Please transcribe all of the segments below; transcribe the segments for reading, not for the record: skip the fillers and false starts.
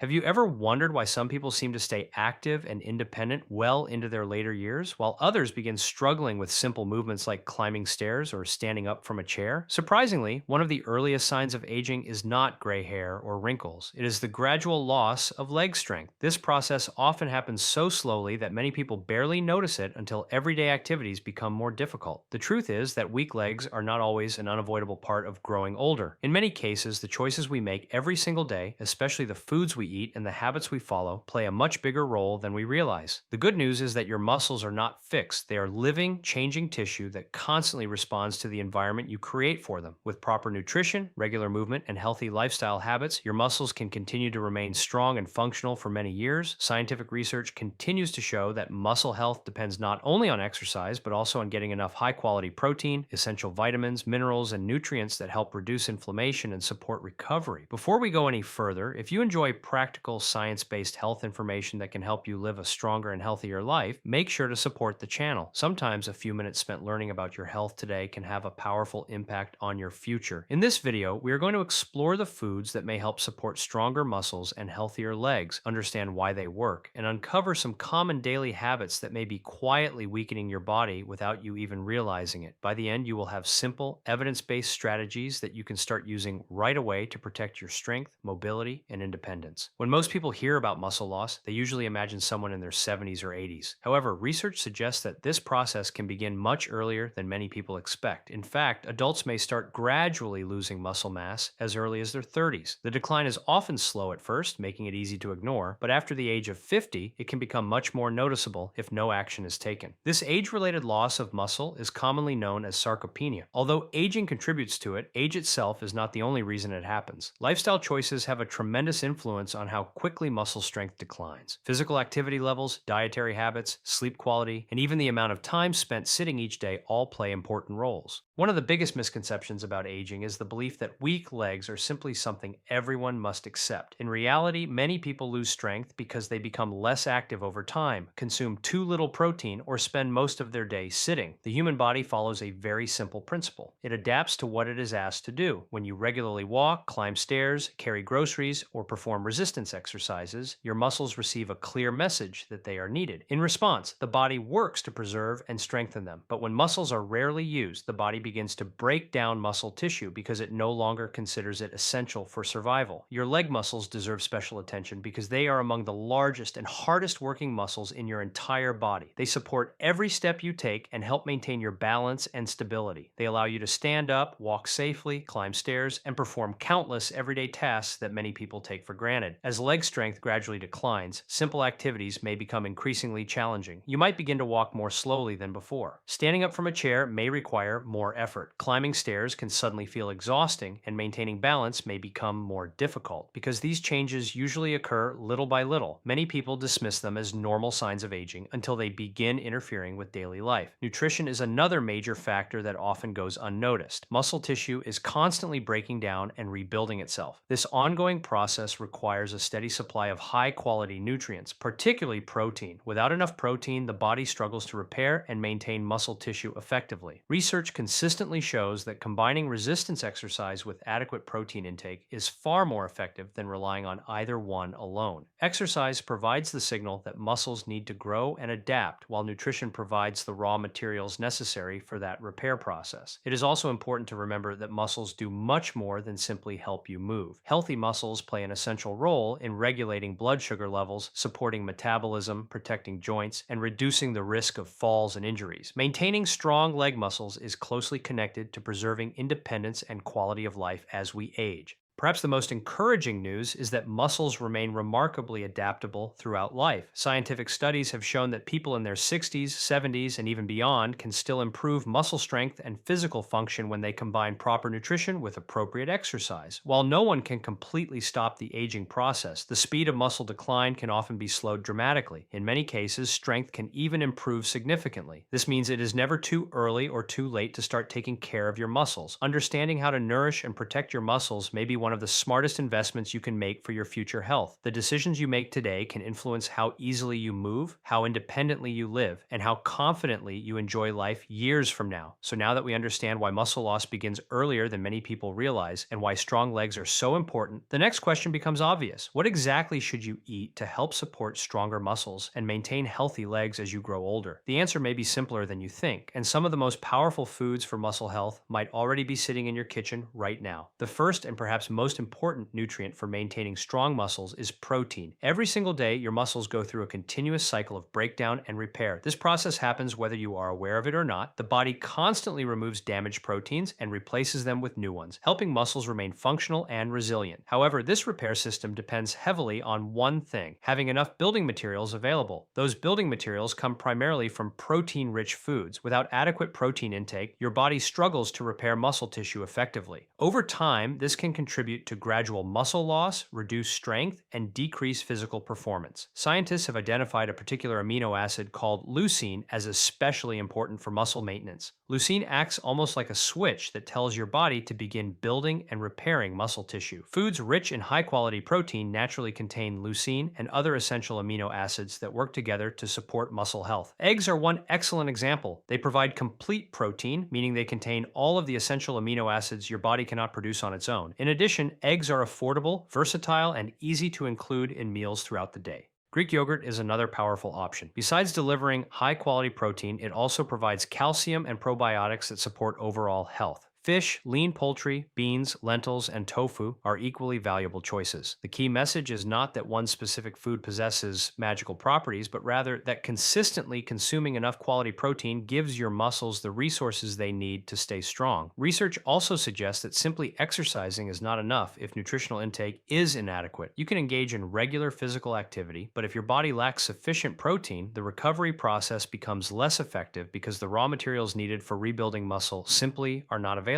Have you ever wondered why some people seem to stay active and independent well into their later years, while others begin struggling with simple movements like climbing stairs or standing up from a chair? Surprisingly, one of the earliest signs of aging is not gray hair or wrinkles. It is the gradual loss of leg strength. This process often happens so slowly that many people barely notice it until everyday activities become more difficult. The truth is that weak legs are not always an unavoidable part of growing older. In many cases, the choices we make every single day, especially the foods we eat and the habits we follow, play a much bigger role than we realize. The good news is that your muscles are not fixed. They are living, changing tissue that constantly responds to the environment you create for them. With proper nutrition, regular movement, and healthy lifestyle habits, your muscles can continue to remain strong and functional for many years. Scientific research continues to show that muscle health depends not only on exercise, but also on getting enough high quality protein, essential vitamins, minerals, and nutrients that help reduce inflammation and support recovery. Before we go any further, if you enjoy practical, science based health information that can help you live a stronger and healthier life, make sure to support the channel. Sometimes a few minutes spent learning about your health today can have a powerful impact on your future. In this video, we are going to explore the foods that may help support stronger muscles and healthier legs, understand why they work, and uncover some common daily habits that may be quietly weakening your body without you even realizing it. By the end, you will have simple, evidence based strategies that you can start using right away to protect your strength, mobility, and independence. When most people hear about muscle loss, they usually imagine someone in their 70s or 80s. However, research suggests that this process can begin much earlier than many people expect. In fact, adults may start gradually losing muscle mass as early as their 30s. The decline is often slow at first, making it easy to ignore, but after the age of 50, it can become much more noticeable if no action is taken. This age-related loss of muscle is commonly known as sarcopenia. Although aging contributes to it, age itself is not the only reason it happens. Lifestyle choices have a tremendous influence on how quickly muscle strength declines. Physical activity levels, dietary habits, sleep quality, and even the amount of time spent sitting each day all play important roles. One of the biggest misconceptions about aging is the belief that weak legs are simply something everyone must accept. In reality, many people lose strength because they become less active over time, consume too little protein, or spend most of their day sitting. The human body follows a very simple principle. It adapts to what it is asked to do. When you regularly walk, climb stairs, carry groceries, or perform resistance exercises, your muscles receive a clear message that they are needed. In response, the body works to preserve and strengthen them. But when muscles are rarely used, the body begins to break down muscle tissue because it no longer considers it essential for survival. Your leg muscles deserve special attention because they are among the largest and hardest working muscles in your entire body. They support every step you take and help maintain your balance and stability. They allow you to stand up, walk safely, climb stairs, and perform countless everyday tasks that many people take for granted. As leg strength gradually declines, simple activities may become increasingly challenging. You might begin to walk more slowly than before. Standing up from a chair may require more effort. Climbing stairs can suddenly feel exhausting, and maintaining balance may become more difficult. Because these changes usually occur little by little, many people dismiss them as normal signs of aging until they begin interfering with daily life. Nutrition is another major factor that often goes unnoticed. Muscle tissue is constantly breaking down and rebuilding itself. This ongoing process requires a steady supply of high-quality nutrients, particularly protein. Without enough protein, the body struggles to repair and maintain muscle tissue effectively. Research consistently shows that combining resistance exercise with adequate protein intake is far more effective than relying on either one alone. Exercise provides the signal that muscles need to grow and adapt, while nutrition provides the raw materials necessary for that repair process. It is also important to remember that muscles do much more than simply help you move. Healthy muscles play an essential role in regulating blood sugar levels, supporting metabolism, protecting joints, and reducing the risk of falls and injuries. Maintaining strong leg muscles is closely connected to preserving independence and quality of life as we age. Perhaps the most encouraging news is that muscles remain remarkably adaptable throughout life. Scientific studies have shown that people in their 60s, 70s, and even beyond can still improve muscle strength and physical function when they combine proper nutrition with appropriate exercise. While no one can completely stop the aging process, the speed of muscle decline can often be slowed dramatically. In many cases, strength can even improve significantly. This means it is never too early or too late to start taking care of your muscles. Understanding how to nourish and protect your muscles may be one of the smartest investments you can make for your future health. The decisions you make today can influence how easily you move, how independently you live, and how confidently you enjoy life years from now. So now that we understand why muscle loss begins earlier than many people realize and why strong legs are so important, the next question becomes obvious. What exactly should you eat to help support stronger muscles and maintain healthy legs as you grow older? The answer may be simpler than you think, and some of the most powerful foods for muscle health might already be sitting in your kitchen right now. The first and perhaps most important nutrient for maintaining strong muscles is protein. Every single day, your muscles go through a continuous cycle of breakdown and repair. This process happens whether you are aware of it or not. The body constantly removes damaged proteins and replaces them with new ones, helping muscles remain functional and resilient. However, this repair system depends heavily on one thing: having enough building materials available. Those building materials come primarily from protein-rich foods. Without adequate protein intake, your body struggles to repair muscle tissue effectively. Over time, this can contribute to gradual muscle loss, reduced strength, and decreased physical performance. Scientists have identified a particular amino acid called leucine as especially important for muscle maintenance. Leucine acts almost like a switch that tells your body to begin building and repairing muscle tissue. Foods rich in high-quality protein naturally contain leucine and other essential amino acids that work together to support muscle health. Eggs are one excellent example. They provide complete protein, meaning they contain all of the essential amino acids your body cannot produce on its own. In addition, eggs are affordable, versatile, and easy to include in meals throughout the day. Greek yogurt is another powerful option. Besides delivering high-quality protein, it also provides calcium and probiotics that support overall health. Fish, lean poultry, beans, lentils, and tofu are equally valuable choices. The key message is not that one specific food possesses magical properties, but rather that consistently consuming enough quality protein gives your muscles the resources they need to stay strong. Research also suggests that simply exercising is not enough if nutritional intake is inadequate. You can engage in regular physical activity, but if your body lacks sufficient protein, the recovery process becomes less effective because the raw materials needed for rebuilding muscle simply are not available.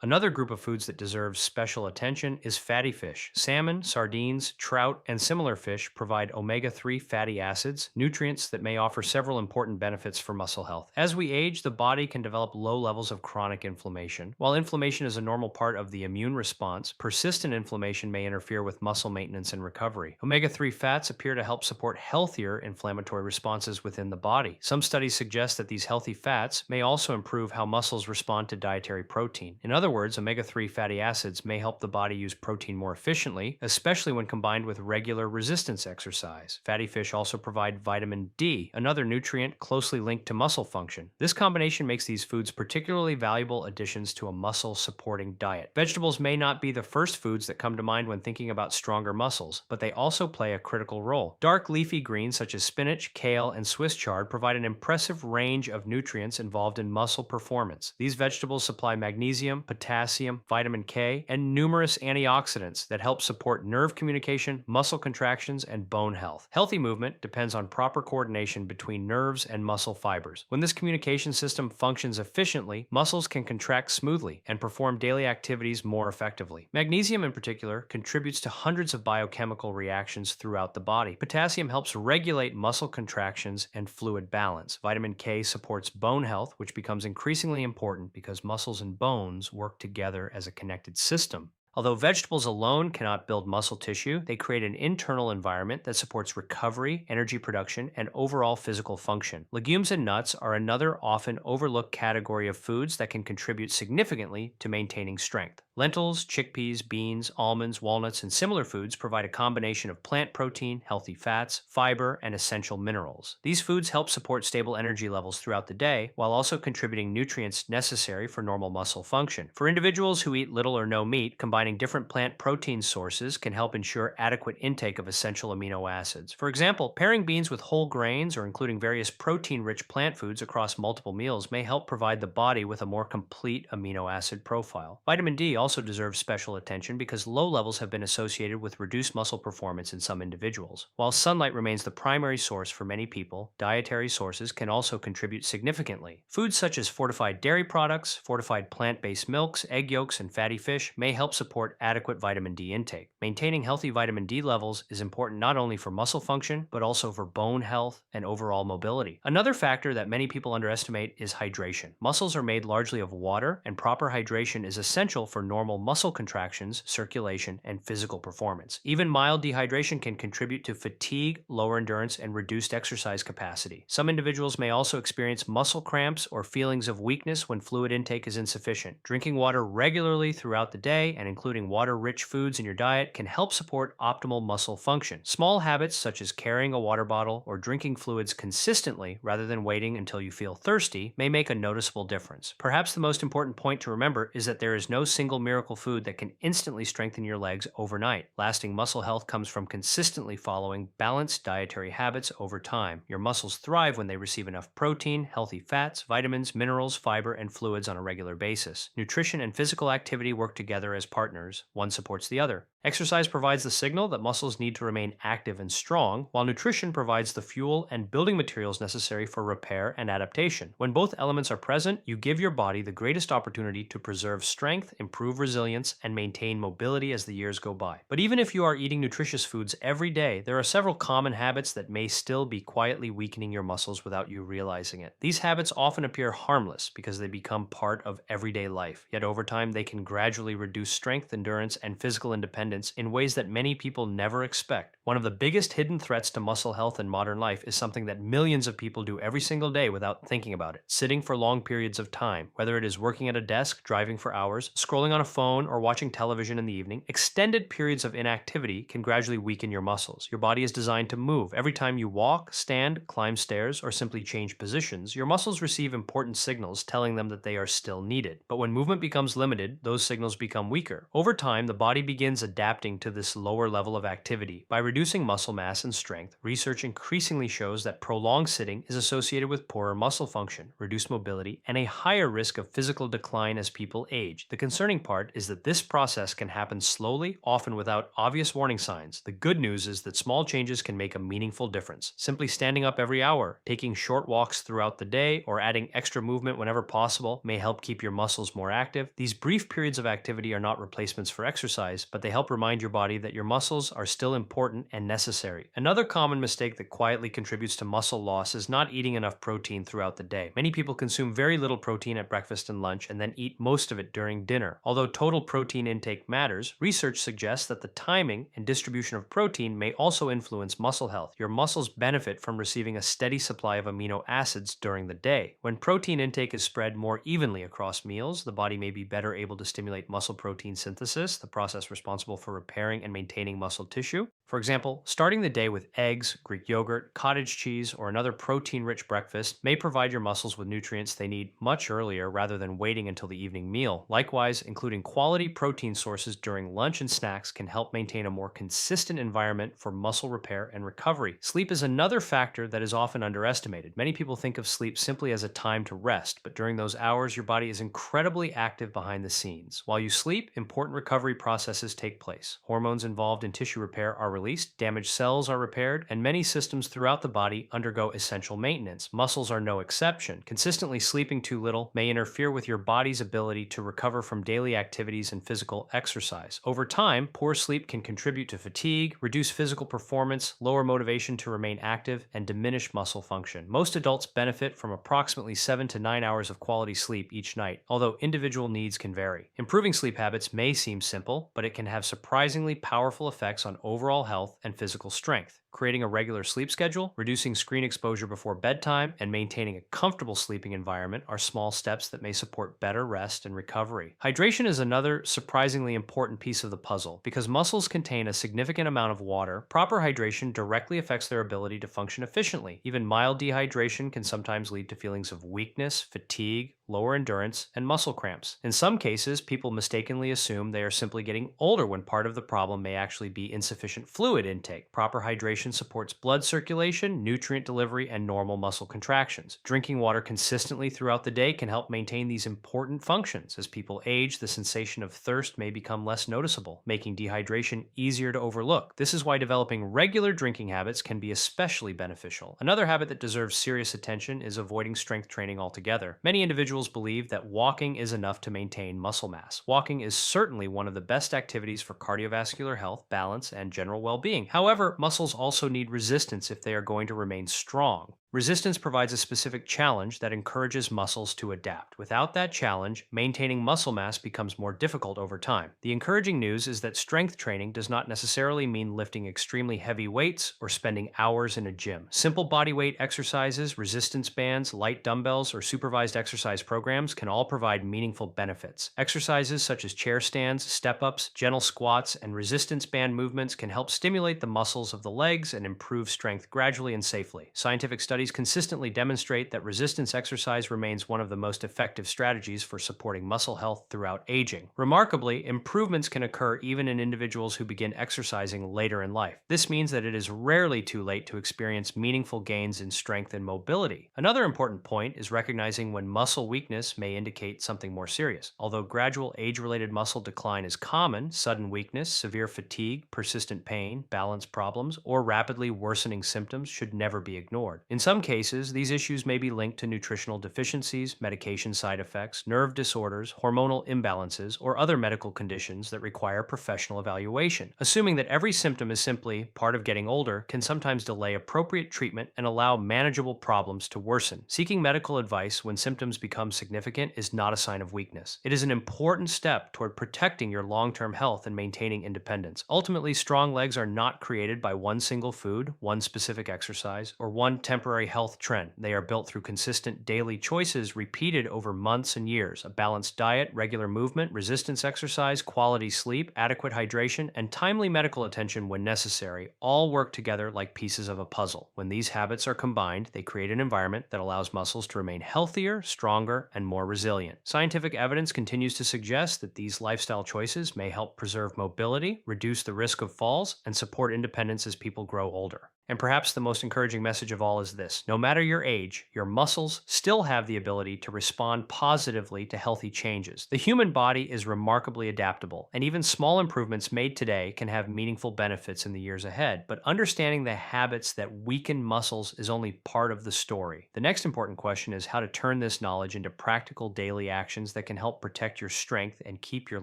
Another group of foods that deserves special attention is fatty fish. Salmon, sardines, trout, and similar fish provide omega-3 fatty acids, nutrients that may offer several important benefits for muscle health. As we age, the body can develop low levels of chronic inflammation. While inflammation is a normal part of the immune response, persistent inflammation may interfere with muscle maintenance and recovery. Omega-3 fats appear to help support healthier inflammatory responses within the body. Some studies suggest that these healthy fats may also improve how muscles respond to dietary protein. In other words, omega-3 fatty acids may help the body use protein more efficiently, especially when combined with regular resistance exercise. Fatty fish also provide vitamin D, another nutrient closely linked to muscle function. This combination makes these foods particularly valuable additions to a muscle-supporting diet. Vegetables may not be the first foods that come to mind when thinking about stronger muscles, but they also play a critical role. Dark leafy greens such as spinach, kale, and Swiss chard provide an impressive range of nutrients involved in muscle performance. These vegetables supply magnesium, potassium, vitamin K, and numerous antioxidants that help support nerve communication, muscle contractions, and bone health. Healthy movement depends on proper coordination between nerves and muscle fibers. When this communication system functions efficiently, muscles can contract smoothly and perform daily activities more effectively. Magnesium, in particular, contributes to hundreds of biochemical reactions throughout the body. Potassium helps regulate muscle contractions and fluid balance. Vitamin K supports bone health, which becomes increasingly important because muscles and bones work together as a connected system. Although vegetables alone cannot build muscle tissue, they create an internal environment that supports recovery, energy production, and overall physical function. Legumes and nuts are another often overlooked category of foods that can contribute significantly to maintaining strength. Lentils, chickpeas, beans, almonds, walnuts, and similar foods provide a combination of plant protein, healthy fats, fiber, and essential minerals. These foods help support stable energy levels throughout the day, while also contributing nutrients necessary for normal muscle function. For individuals who eat little or no meat, combining different plant protein sources can help ensure adequate intake of essential amino acids. For example, pairing beans with whole grains or including various protein-rich plant foods across multiple meals may help provide the body with a more complete amino acid profile. Vitamin D also deserves special attention because low levels have been associated with reduced muscle performance in some individuals. While sunlight remains the primary source for many people, dietary sources can also contribute significantly. Foods such as fortified dairy products, fortified plant-based milks, egg yolks, and fatty fish may help support support adequate vitamin D intake. Maintaining healthy vitamin D levels is important not only for muscle function, but also for bone health and overall mobility. Another factor that many people underestimate is hydration. Muscles are made largely of water, and proper hydration is essential for normal muscle contractions, circulation, and physical performance. Even mild dehydration can contribute to fatigue, lower endurance, and reduced exercise capacity. Some individuals may also experience muscle cramps or feelings of weakness when fluid intake is insufficient. Drinking water regularly throughout the day and including water-rich foods in your diet can help support optimal muscle function. Small habits such as carrying a water bottle or drinking fluids consistently rather than waiting until you feel thirsty may make a noticeable difference. Perhaps the most important point to remember is that there is no single miracle food that can instantly strengthen your legs overnight. Lasting muscle health comes from consistently following balanced dietary habits over time. Your muscles thrive when they receive enough protein, healthy fats, vitamins, minerals, fiber, and fluids on a regular basis. Nutrition and physical activity work together as partners. One supports the other. Exercise provides the signal that muscles need to remain active and strong, while nutrition provides the fuel and building materials necessary for repair and adaptation. When both elements are present, you give your body the greatest opportunity to preserve strength, improve resilience, and maintain mobility as the years go by. But even if you are eating nutritious foods every day, there are several common habits that may still be quietly weakening your muscles without you realizing it. These habits often appear harmless because they become part of everyday life, yet over time they can gradually reduce strength, endurance, and physical independence in ways that many people never expect. One of the biggest hidden threats to muscle health in modern life is something that millions of people do every single day without thinking about it: sitting for long periods of time. Whether it is working at a desk, driving for hours, scrolling on a phone, or watching television in the evening, extended periods of inactivity can gradually weaken your muscles. Your body is designed to move. Every time you walk, stand, climb stairs, or simply change positions, your muscles receive important signals telling them that they are still needed. But when movement becomes limited, those signals become weaker. Over time, the body begins adapting to this lower level of activity. By reducing muscle mass and strength, research increasingly shows that prolonged sitting is associated with poorer muscle function, reduced mobility, and a higher risk of physical decline as people age. The concerning part is that this process can happen slowly, often without obvious warning signs. The good news is that small changes can make a meaningful difference. Simply standing up every hour, taking short walks throughout the day, or adding extra movement whenever possible may help keep your muscles more active. These brief periods of activity are not replacements for exercise, but they help remind your body that your muscles are still important and necessary. Another common mistake that quietly contributes to muscle loss is not eating enough protein throughout the day. Many people consume very little protein at breakfast and lunch and then eat most of it during dinner. Although total protein intake matters, research suggests that the timing and distribution of protein may also influence muscle health. Your muscles benefit from receiving a steady supply of amino acids during the day. When protein intake is spread more evenly across meals, the body may be better able to stimulate muscle protein synthesis, the process responsible for repairing and maintaining muscle tissue. For example, starting the day with eggs, Greek yogurt, cottage cheese, or another protein-rich breakfast may provide your muscles with nutrients they need much earlier rather than waiting until the evening meal. Likewise, including quality protein sources during lunch and snacks can help maintain a more consistent environment for muscle repair and recovery. Sleep is another factor that is often underestimated. Many people think of sleep simply as a time to rest, but during those hours, your body is incredibly active behind the scenes. While you sleep, important recovery processes take place. Hormones involved in tissue repair are released, damaged cells are repaired, and many systems throughout the body undergo essential maintenance. Muscles are no exception. Consistently sleeping too little may interfere with your body's ability to recover from daily activities and physical exercise. Over time, poor sleep can contribute to fatigue, reduce physical performance, lower motivation to remain active, and diminish muscle function. Most adults benefit from approximately 7 to 9 hours of quality sleep each night, although individual needs can vary. Improving sleep habits may seem simple, but it can have surprisingly powerful effects on overall health and physical strength. Creating a regular sleep schedule, reducing screen exposure before bedtime, and maintaining a comfortable sleeping environment are small steps that may support better rest and recovery. Hydration is another surprisingly important piece of the puzzle. Because muscles contain a significant amount of water, proper hydration directly affects their ability to function efficiently. Even mild dehydration can sometimes lead to feelings of weakness, fatigue, lower endurance, and muscle cramps. In some cases, people mistakenly assume they are simply getting older when part of the problem may actually be insufficient fluid intake. Proper hydration supports blood circulation, nutrient delivery, and normal muscle contractions. Drinking water consistently throughout the day can help maintain these important functions. As people age, the sensation of thirst may become less noticeable, making dehydration easier to overlook. This is why developing regular drinking habits can be especially beneficial. Another habit that deserves serious attention is avoiding strength training altogether. Many individuals individuals believe that walking is enough to maintain muscle mass. Walking is certainly one of the best activities for cardiovascular health, balance, and general well being. However, muscles also need resistance if they are going to remain strong. Resistance provides a specific challenge that encourages muscles to adapt. Without that challenge, maintaining muscle mass becomes more difficult over time. The encouraging news is that strength training does not necessarily mean lifting extremely heavy weights or spending hours in a gym. Simple body weight exercises, resistance bands, light dumbbells, or supervised exercise programs can all provide meaningful benefits. Exercises such as chair stands, step ups, gentle squats, and resistance band movements can help stimulate the muscles of the legs and improve strength gradually and safely. Scientific studies consistently demonstrate that resistance exercise remains one of the most effective strategies for supporting muscle health throughout aging. Remarkably, improvements can occur even in individuals who begin exercising later in life. This means that it is rarely too late to experience meaningful gains in strength and mobility. Another important point is recognizing when muscle weakness may indicate something more serious. Although gradual age-related muscle decline is common, sudden weakness, severe fatigue, persistent pain, balance problems, or rapidly worsening symptoms should never be ignored. In some cases, these issues may be linked to nutritional deficiencies, medication side effects, nerve disorders, hormonal imbalances, or other medical conditions that require professional evaluation. Assuming that every symptom is simply part of getting older can sometimes delay appropriate treatment and allow manageable problems to worsen. Seeking medical advice when symptoms become significant is not a sign of weakness. It is an important step toward protecting your long-term health and maintaining independence. Ultimately, strong legs are not created by one single food, one specific exercise, or one temporary health trend. They are built through consistent daily choices repeated over months and years. A balanced diet, regular movement, resistance exercise, quality sleep, adequate hydration, and timely medical attention when necessary all work together like pieces of a puzzle. When these habits are combined, they create an environment that allows muscles to remain healthier, stronger, and more resilient. Scientific evidence continues to suggest that these lifestyle choices may help preserve mobility, reduce the risk of falls, and support independence as people grow older. And perhaps the most encouraging message of all is this: no matter your age, your muscles still have the ability to respond positively to healthy changes. The human body is remarkably adaptable, and even small improvements made today can have meaningful benefits in the years ahead. But understanding the habits that weaken muscles is only part of the story. The next important question is how to turn this knowledge into practical daily actions that can help protect your strength and keep your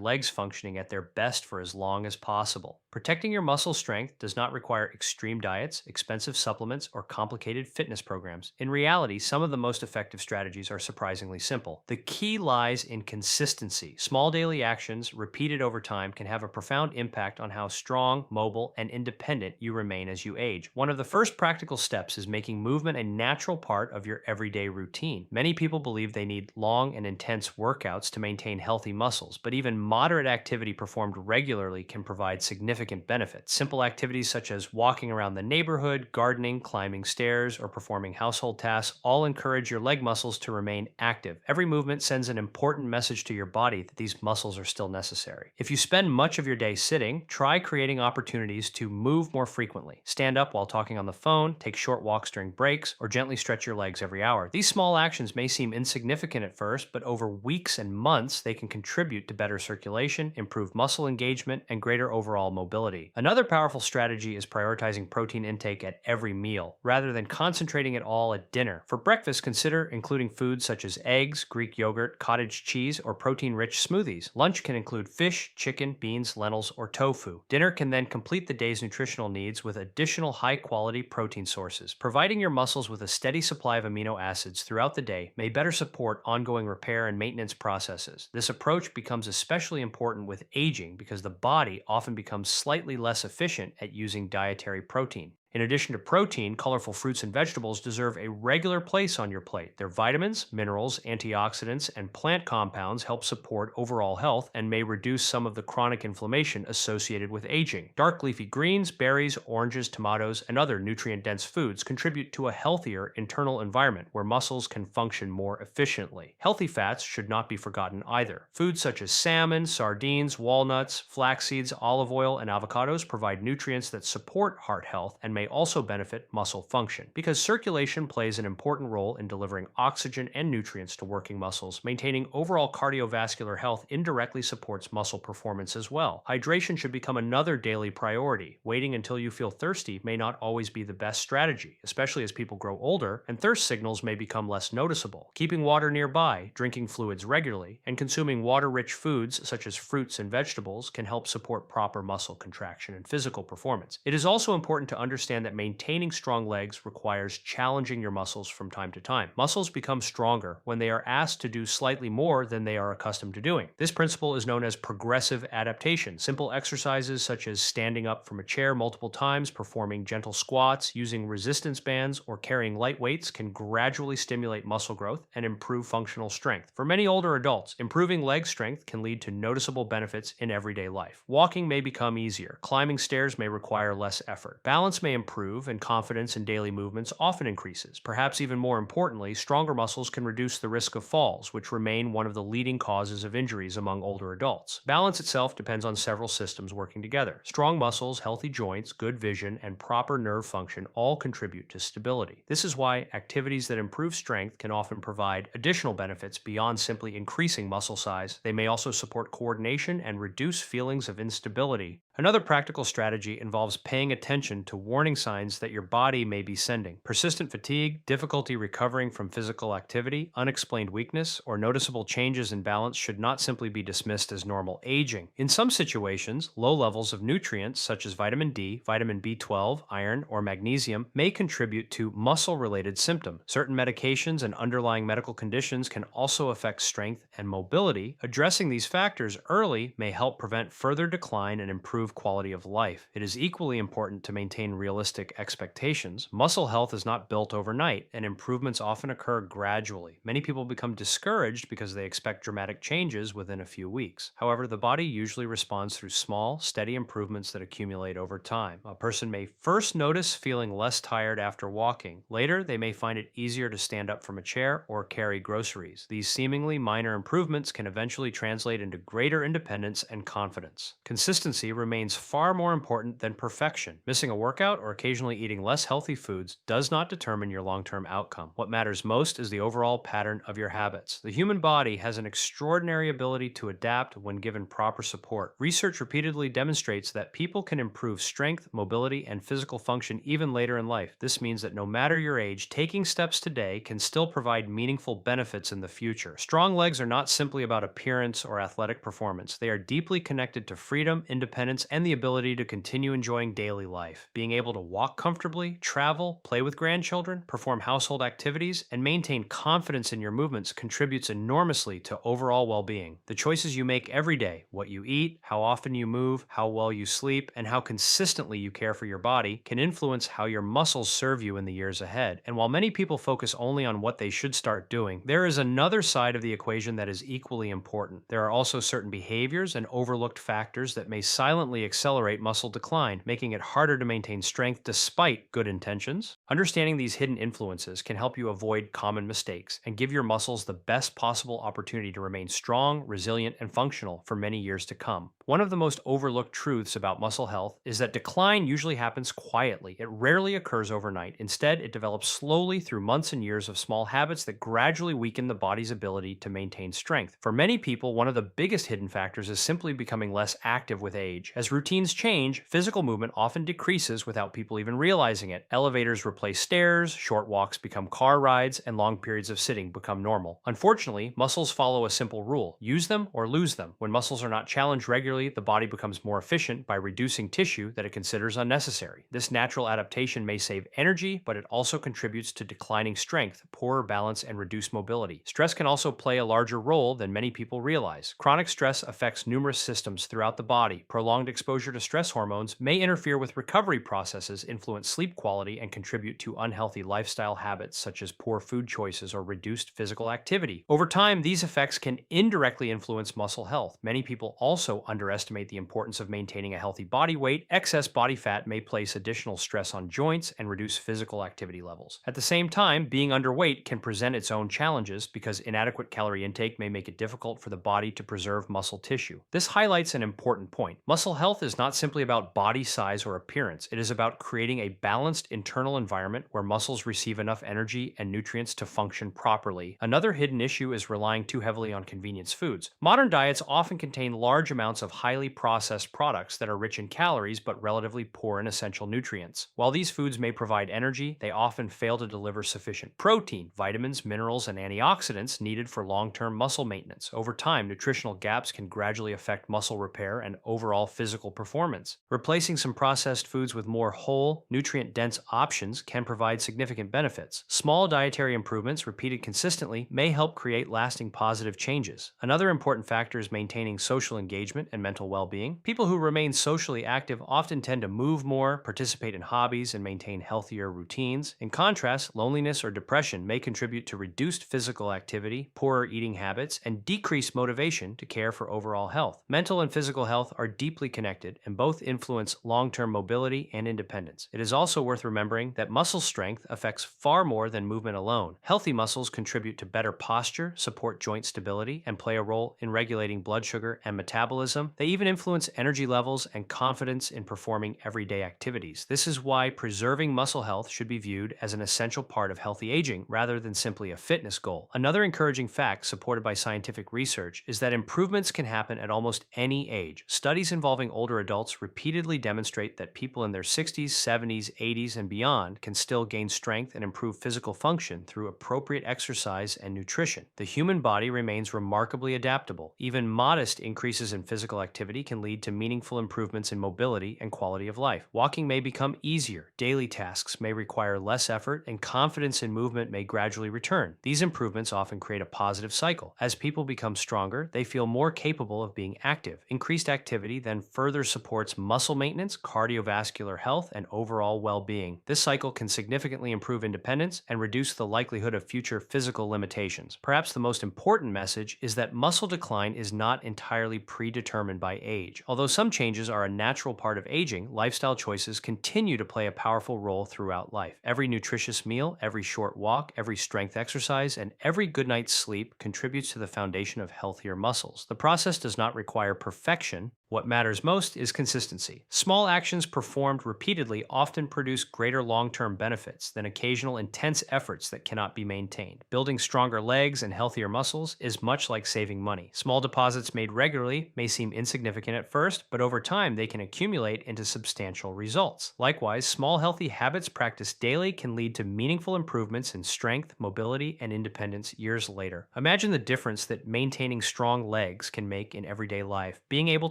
legs functioning at their best for as long as possible. Protecting your muscle strength does not require extreme diets, expensive supplements, or complicated fitness programs. In reality, some of the most effective strategies are surprisingly simple. The key lies in consistency. Small daily actions, repeated over time, can have a profound impact on how strong, mobile, and independent you remain as you age. One of the first practical steps is making movement a natural part of your everyday routine. Many people believe they need long and intense workouts to maintain healthy muscles, but even moderate activity performed regularly can provide significant benefits. Simple activities such as walking around the neighborhood, gardening, climbing stairs, or performing household tasks all encourage your leg muscles to remain active. Every movement sends an important message to your body that these muscles are still necessary. If you spend much of your day sitting, try creating opportunities to move more frequently. Stand up while talking on the phone, take short walks during breaks, or gently stretch your legs every hour. These small actions may seem insignificant at first, but over weeks and months, they can contribute to better circulation, improved muscle engagement, and greater overall mobility. Another powerful strategy is prioritizing protein intake at every meal, rather than concentrating it all at dinner. For breakfast, consider including foods such as eggs, Greek yogurt, cottage cheese, or protein-rich smoothies. Lunch can include fish, chicken, beans, lentils, or tofu. Dinner can then complete the day's nutritional needs with additional high-quality protein sources. Providing your muscles with a steady supply of amino acids throughout the day may better support ongoing repair and maintenance processes. This approach becomes especially important with aging because the body often becomes slightly less efficient at using dietary protein. In addition to protein, colorful fruits and vegetables deserve a regular place on your plate. Their vitamins, minerals, antioxidants, and plant compounds help support overall health and may reduce some of the chronic inflammation associated with aging. Dark leafy greens, berries, oranges, tomatoes, and other nutrient-dense foods contribute to a healthier internal environment where muscles can function more efficiently. Healthy fats should not be forgotten either. Foods such as salmon, sardines, walnuts, flax seeds, olive oil, and avocados provide nutrients that support heart health and may may also benefit muscle function. Because circulation plays an important role in delivering oxygen and nutrients to working muscles, maintaining overall cardiovascular health indirectly supports muscle performance as well. Hydration should become another daily priority. Waiting until you feel thirsty may not always be the best strategy, especially as people grow older and thirst signals may become less noticeable. Keeping water nearby, drinking fluids regularly, and consuming water-rich foods such as fruits and vegetables can help support proper muscle contraction and physical performance. It is also important to understand that maintaining strong legs requires challenging your muscles from time to time. Muscles become stronger when they are asked to do slightly more than they are accustomed to doing. This principle is known as progressive adaptation. Simple exercises such as standing up from a chair multiple times, performing gentle squats, using resistance bands, or carrying light weights can gradually stimulate muscle growth and improve functional strength. For many older adults, improving leg strength can lead to noticeable benefits in everyday life. Walking may become easier. Climbing stairs may require less effort. Balance may improve, and confidence in daily movements often increases. Perhaps even more importantly, stronger muscles can reduce the risk of falls, which remain one of the leading causes of injuries among older adults. Balance itself depends on several systems working together. Strong muscles, healthy joints, good vision, and proper nerve function all contribute to stability. This is why activities that improve strength can often provide additional benefits beyond simply increasing muscle size. They may also support coordination and reduce feelings of instability. Another practical strategy involves paying attention to warning signs that your body may be sending. Persistent fatigue, difficulty recovering from physical activity, unexplained weakness, or noticeable changes in balance should not simply be dismissed as normal aging. In some situations, low levels of nutrients such as vitamin D, vitamin B12, iron, or magnesium may contribute to muscle-related symptoms. Certain medications and underlying medical conditions can also affect strength and mobility. Addressing these factors early may help prevent further decline and improve quality of life. It is equally important to maintain realistic expectations. Muscle health is not built overnight, and improvements often occur gradually. Many people become discouraged because they expect dramatic changes within a few weeks. However, the body usually responds through small, steady improvements that accumulate over time. A person may first notice feeling less tired after walking. Later, they may find it easier to stand up from a chair or carry groceries. These seemingly minor improvements can eventually translate into greater independence and confidence. Consistency remains far more important than perfection. Missing a workout or occasionally eating less healthy foods does not determine your long-term outcome. What matters most is the overall pattern of your habits. The human body has an extraordinary ability to adapt when given proper support. Research repeatedly demonstrates that people can improve strength, mobility, and physical function even later in life. This means that no matter your age, taking steps today can still provide meaningful benefits in the future. Strong legs are not simply about appearance or athletic performance. They are deeply connected to freedom, independence, and the ability to continue enjoying daily life. Being able to walk comfortably, travel, play with grandchildren, perform household activities, and maintain confidence in your movements contributes enormously to overall well-being. The choices you make every day, what you eat, how often you move, how well you sleep, and how consistently you care for your body, can influence how your muscles serve you in the years ahead. And while many people focus only on what they should start doing, there is another side of the equation that is equally important. There are also certain behaviors and overlooked factors that may silently accelerate muscle decline, making it harder to maintain strength despite good intentions. Understanding these hidden influences can help you avoid common mistakes and give your muscles the best possible opportunity to remain strong, resilient, and functional for many years to come. One of the most overlooked truths about muscle health is that decline usually happens quietly. It rarely occurs overnight. Instead, it develops slowly through months and years of small habits that gradually weaken the body's ability to maintain strength. For many people, one of the biggest hidden factors is simply becoming less active with age. As routines change, physical movement often decreases without people even realizing it. Elevators replace stairs, short walks become car rides, and long periods of sitting become normal. Unfortunately, muscles follow a simple rule: use them or lose them. When muscles are not challenged regularly, the body becomes more efficient by reducing tissue that it considers unnecessary. This natural adaptation may save energy, but it also contributes to declining strength, poorer balance, and reduced mobility. Stress can also play a larger role than many people realize. Chronic stress affects numerous systems throughout the body. Prolonged exposure to stress hormones may interfere with recovery processes, influence sleep quality, and contribute to unhealthy lifestyle habits such as poor food choices or reduced physical activity. Over time, these effects can indirectly influence muscle health. Many people also underestimate the importance of maintaining a healthy body weight, excess body fat may place additional stress on joints and reduce physical activity levels. At the same time, being underweight can present its own challenges because inadequate calorie intake may make it difficult for the body to preserve muscle tissue. This highlights an important point. Muscle health is not simply about body size or appearance, it is about creating a balanced internal environment where muscles receive enough energy and nutrients to function properly. Another hidden issue is relying too heavily on convenience foods. Modern diets often contain large amounts of highly processed products that are rich in calories but relatively poor in essential nutrients. While these foods may provide energy, they often fail to deliver sufficient protein, vitamins, minerals, and antioxidants needed for long-term muscle maintenance. Over time, nutritional gaps can gradually affect muscle repair and overall physical performance. Replacing some processed foods with more whole, nutrient-dense options can provide significant benefits. Small dietary improvements repeated consistently may help create lasting positive changes. Another important factor is maintaining social engagement and mental well-being. People who remain socially active often tend to move more, participate in hobbies, and maintain healthier routines. In contrast, loneliness or depression may contribute to reduced physical activity, poorer eating habits, and decreased motivation to care for overall health. Mental and physical health are deeply connected and both influence long-term mobility and independence. It is also worth remembering that muscle strength affects far more than movement alone. Healthy muscles contribute to better posture, support joint stability, and play a role in regulating blood sugar and metabolism. They even influence energy levels and confidence in performing everyday activities. This is why preserving muscle health should be viewed as an essential part of healthy aging rather than simply a fitness goal. Another encouraging fact supported by scientific research is that improvements can happen at almost any age. Studies involving older adults repeatedly demonstrate that people in their 60s, 70s, 80s, and beyond can still gain strength and improve physical function through appropriate exercise and nutrition. The human body remains remarkably adaptable. Even modest increases in physical activity can lead to meaningful improvements in mobility and quality of life. Walking may become easier, daily tasks may require less effort, and confidence in movement may gradually return. These improvements often create a positive cycle. As people become stronger, they feel more capable of being active. Increased activity then further supports muscle maintenance, cardiovascular health, and overall well-being. This cycle can significantly improve independence and reduce the likelihood of future physical limitations. Perhaps the most important message is that muscle decline is not entirely predetermined by age. Although some changes are a natural part of aging, lifestyle choices continue to play a powerful role throughout life. Every nutritious meal, every short walk, every strength exercise, and every good night's sleep contributes to the foundation of healthier muscles. The process does not require perfection. What matters most is consistency. Small actions performed repeatedly often produce greater long-term benefits than occasional intense efforts that cannot be maintained. Building stronger legs and healthier muscles is much like saving money. Small deposits made regularly may seem insignificant at first, but over time they can accumulate into substantial results. Likewise, small healthy habits practiced daily can lead to meaningful improvements in strength, mobility, and independence years later. Imagine the difference that maintaining strong legs can make in everyday life. Being able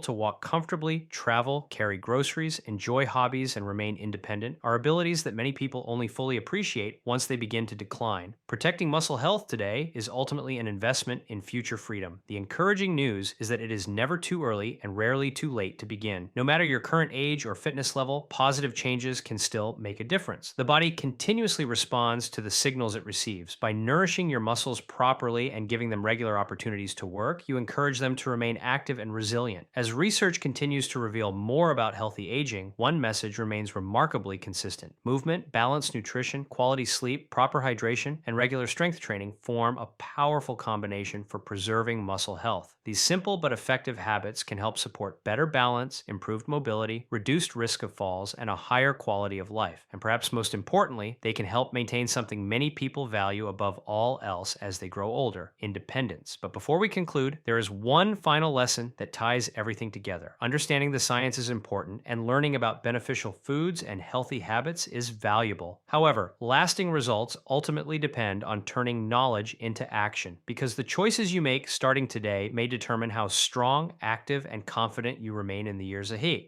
to walk comfortably, travel, carry groceries, enjoy hobbies, and remain independent are abilities that many people only fully appreciate once they begin to decline. Protecting muscle health today is ultimately an investment in future freedom. The encouraging news is that it is never too early and rarely too late to begin. No matter your current age or fitness level, positive changes can still make a difference. The body continuously responds to the signals it receives. By nourishing your muscles properly and giving them regular opportunities to work, you encourage them to remain active and resilient. As research continues to reveal more about healthy aging, one message remains remarkably consistent. Movement, balanced nutrition, quality sleep, proper hydration, and regular strength training form a powerful combination for preserving muscle health. These simple but effective habits can help support better balance, improved mobility, reduced risk of falls, and a higher quality of life. And perhaps most importantly, they can help maintain something many people value above all else as they grow older: independence. But before we conclude, there is one final lesson that ties everything together. Understanding the science is important, and learning about beneficial foods and healthy habits is valuable. However, lasting results ultimately depend on turning knowledge into action, because the choices you make starting today may determine how strong, active, and confident you remain in the years ahead.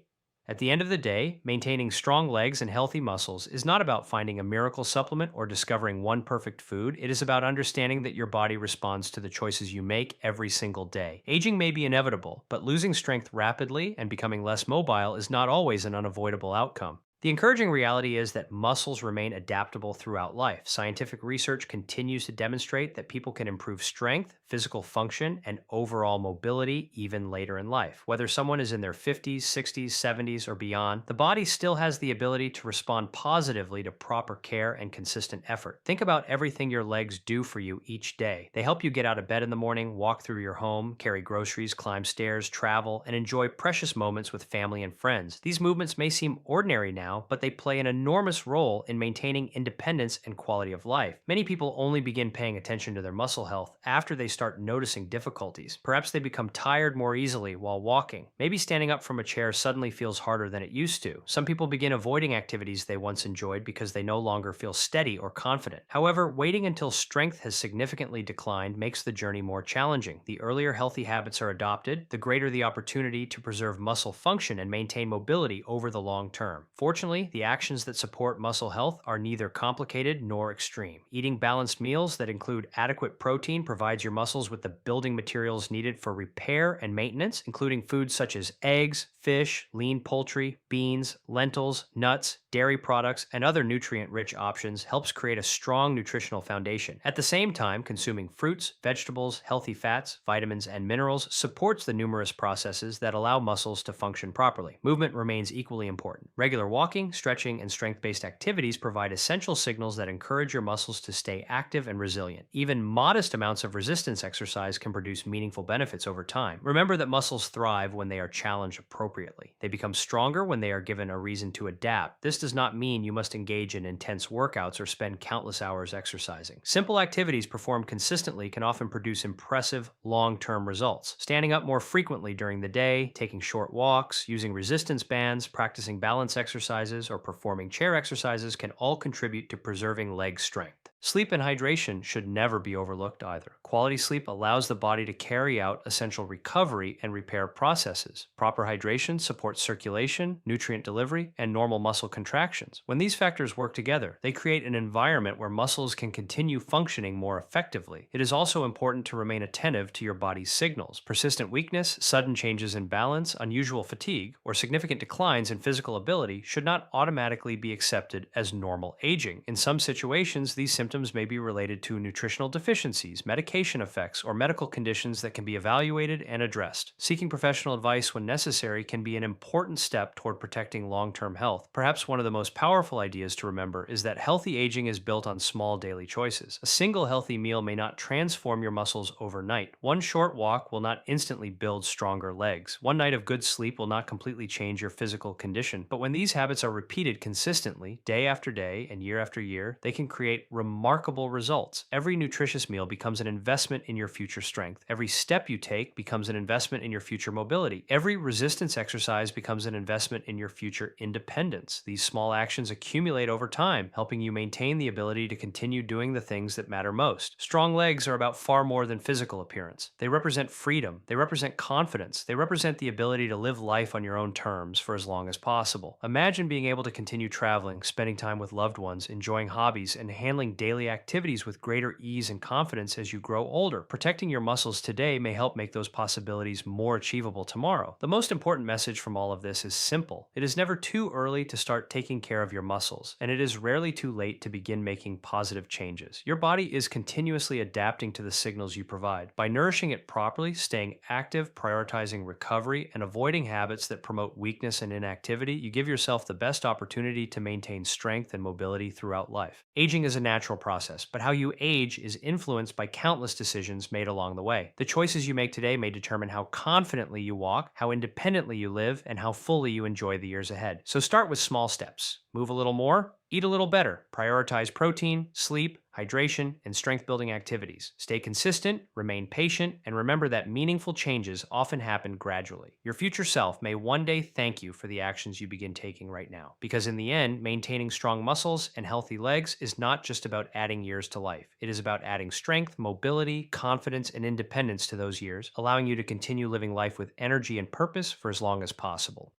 At the end of the day, maintaining strong legs and healthy muscles is not about finding a miracle supplement or discovering one perfect food. It is about understanding that your body responds to the choices you make every single day. Aging may be inevitable, but losing strength rapidly and becoming less mobile is not always an unavoidable outcome. The encouraging reality is that muscles remain adaptable throughout life. Scientific research continues to demonstrate that people can improve strength, physical function, and overall mobility even later in life. Whether someone is in their 50s, 60s, 70s, or beyond, the body still has the ability to respond positively to proper care and consistent effort. Think about everything your legs do for you each day. They help you get out of bed in the morning, walk through your home, carry groceries, climb stairs, travel, and enjoy precious moments with family and friends. These movements may seem ordinary now, but they play an enormous role in maintaining independence and quality of life. Many people only begin paying attention to their muscle health after they start noticing difficulties. Perhaps they become tired more easily while walking. Maybe standing up from a chair suddenly feels harder than it used to. Some people begin avoiding activities they once enjoyed because they no longer feel steady or confident. However, waiting until strength has significantly declined makes the journey more challenging. The earlier healthy habits are adopted, the greater the opportunity to preserve muscle function and maintain mobility over the long term. Fortunately, the actions that support muscle health are neither complicated nor extreme. Eating balanced meals that include adequate protein provides your muscles with the building materials needed for repair and maintenance, including foods such as eggs, fish, lean poultry, beans, lentils, nuts, dairy products, and other nutrient rich options helps create a strong nutritional foundation. At the same time, consuming fruits, vegetables, healthy fats, vitamins, and minerals supports the numerous processes that allow muscles to function properly. Movement remains equally important. Regular walking, stretching, and strength based activities provide essential signals that encourage your muscles to stay active and resilient. Even modest amounts of resistance exercise can produce meaningful benefits over time. Remember that muscles thrive when they are challenged appropriately. They become stronger when they are given a reason to adapt. This does not mean you must engage in intense workouts or spend countless hours exercising. Simple activities performed consistently can often produce impressive long-term results. Standing up more frequently during the day, taking short walks, using resistance bands, practicing balance exercises, or performing chair exercises can all contribute to preserving leg strength. Sleep and hydration should never be overlooked either. Quality sleep allows the body to carry out essential recovery and repair processes. Proper hydration supports circulation, nutrient delivery, and normal muscle contractions. When these factors work together, they create an environment where muscles can continue functioning more effectively. It is also important to remain attentive to your body's signals. Persistent weakness, sudden changes in balance, unusual fatigue, or significant declines in physical ability should not automatically be accepted as normal aging. In some situations, these symptoms may be related to nutritional deficiencies, medication effects, or medical conditions that can be evaluated and addressed. Seeking professional advice when necessary can be an important step toward protecting long-term health. Perhaps one of the most powerful ideas to remember is that healthy aging is built on small daily choices. A single healthy meal may not transform your muscles overnight. One short walk will not instantly build stronger legs. One night of good sleep will not completely change your physical condition. But when these habits are repeated consistently, day after day and year after year, they can create remarkable results. Every nutritious meal becomes an investment in your future strength. Every step you take becomes an investment in your future mobility. Every resistance exercise becomes an investment in your future independence. These small actions accumulate over time, helping you maintain the ability to continue doing the things that matter most. Strong legs are about far more than physical appearance. They represent freedom. They represent confidence. They represent the ability to live life on your own terms for as long as possible. Imagine being able to continue traveling, spending time with loved ones, enjoying hobbies, and handling daily activities with greater ease and confidence as you grow older. Protecting your muscles today may help make those possibilities more achievable tomorrow. The most important message from all of this is simple. It is never too early to start taking care of your muscles, and it is rarely too late to begin making positive changes. Your body is continuously adapting to the signals you provide. By nourishing it properly, staying active, prioritizing recovery, and avoiding habits that promote weakness and inactivity, you give yourself the best opportunity to maintain strength and mobility throughout life. Aging is a natural process, but how you age is influenced by countless decisions made along the way. The choices you make today may determine how confidently you walk, how independently you live, and how fully you enjoy the years ahead. So start with small steps. Move a little more, eat a little better, prioritize protein, sleep, hydration, and strength building activities. Stay consistent, remain patient, and remember that meaningful changes often happen gradually. Your future self may one day thank you for the actions you begin taking right now, because in the end, maintaining strong muscles and healthy legs is not just about adding years to life. It is about adding strength, mobility, confidence, and independence to those years, allowing you to continue living life with energy and purpose for as long as possible.